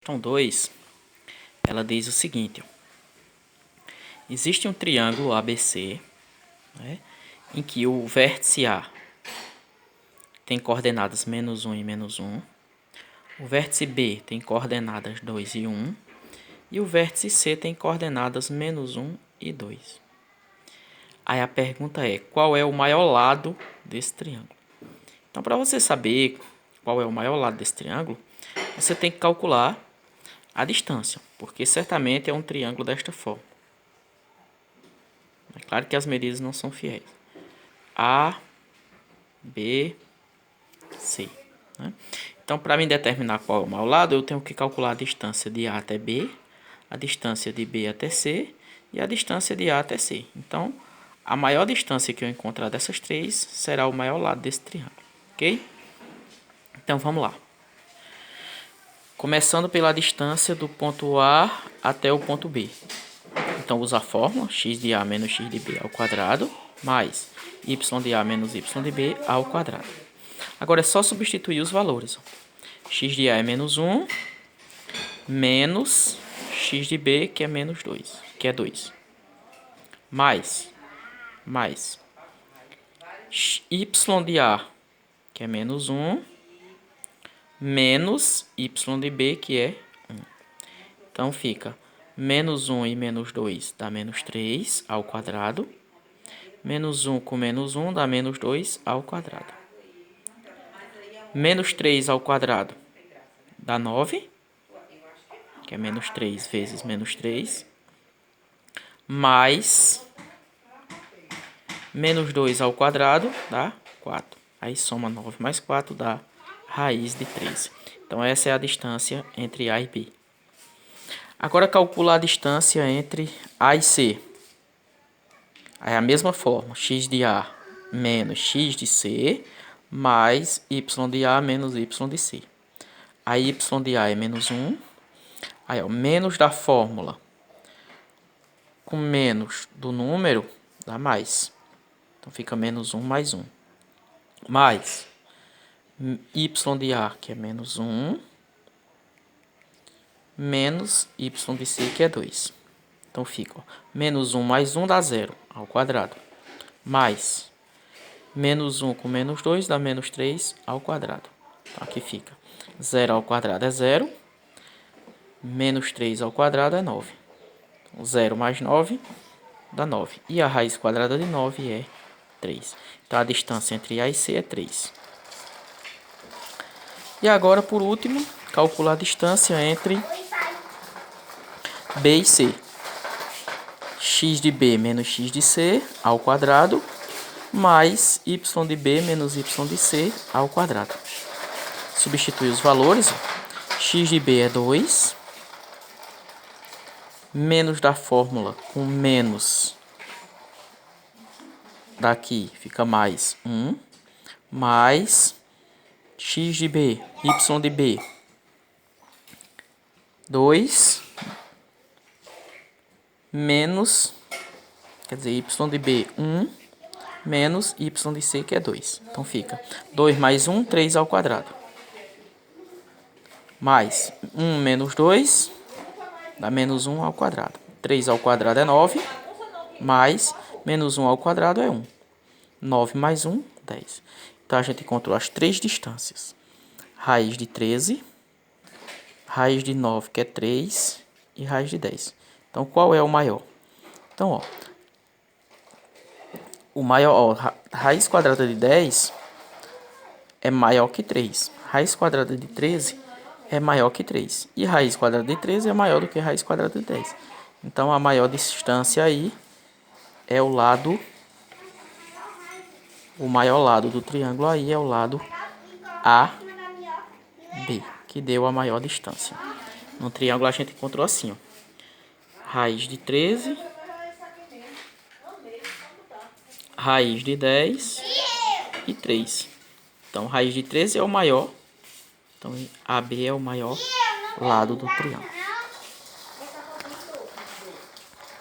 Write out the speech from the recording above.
Questão 2, ela diz o seguinte, ó. Existe um triângulo ABC, né, em que o vértice A tem coordenadas -1 e -1, o vértice B tem coordenadas 2 e 1, e o vértice C tem coordenadas -1 e 2. Aí a pergunta é, qual é o maior lado desse triângulo? Então, para você saber qual é o maior lado desse triângulo, você tem que calcular a distância, porque certamente é um triângulo desta forma. É claro que as medidas não são fiéis. A, B, C. Né? Então, para mim determinar qual é o maior lado, eu tenho que calcular a distância de A até B, a distância de B até C e a distância de A até C. Então, a maior distância que eu encontrar dessas três será o maior lado desse triângulo. Ok? Então, vamos lá. Começando pela distância do ponto A até o ponto B. Então, usa a fórmula x de A menos x de B ao quadrado, mais y de A menos y de B ao quadrado. Agora, é só substituir os valores. X de A é -1, menos x de B, que é -2, que é 2. Mais y de A, que é -1, menos y de B, que é 1. Então, fica -1 e -2 dá -3 ao quadrado. -1 com -1 dá -2 ao quadrado. -3 ao quadrado dá 9, que é -3 vezes -3. Mais -2 ao quadrado dá 4. Aí soma 9 mais 4 dá raiz de 13. Então, essa é a distância entre A e B. Agora, calcular a distância entre A e C. É a mesma forma, x de A menos x de C, mais y de A menos y de C. Aí y de A é -1. Aí, ó, menos da fórmula com menos do número dá mais. Então, fica -1 mais 1. Mais y de A, que é -1, menos y de C, que é 2. Então, fica, ó, -1 mais 1 dá 0 ao quadrado. Mais -1 com -2 dá -3 ao quadrado. Então, aqui fica 0 ao quadrado é 0. -3 ao quadrado é 9. 0 mais 9 dá 9. E a raiz quadrada de 9 é 3. Então, a distância entre A e C é 3. E agora, por último, calcular a distância entre B e C. X de B menos x de C ao quadrado, mais y de B menos y de C ao quadrado. Substitui os valores. X de B é 2. Menos da fórmula com menos daqui fica mais 1. Mais x de B, y de B, 2. Menos, quer dizer, y de B, 1. Menos y de C, que é 2. Então, fica 2 mais 1, 3 ao quadrado. Mais 1 menos 2, dá -1 ao quadrado. 3 ao quadrado é 9, mais -1 ao quadrado é 1. 9 mais 1, 10. Então, a gente encontrou as três distâncias. Raiz de 13, raiz de 9, que é 3, e raiz de 10. Então, qual é o maior? Então, ó, o maior, ó, raiz quadrada de 10 é maior que 3. Raiz quadrada de 13 é maior que 3. E raiz quadrada de 13 é maior do que raiz quadrada de 10. Então, a maior distância aí é o lado... O maior lado do triângulo aí é o lado AB, que deu a maior distância. No triângulo a gente encontrou assim, ó. Raiz de 13, raiz de 10 e 3. Então, raiz de 13 é o maior. Então, AB é o maior lado do triângulo.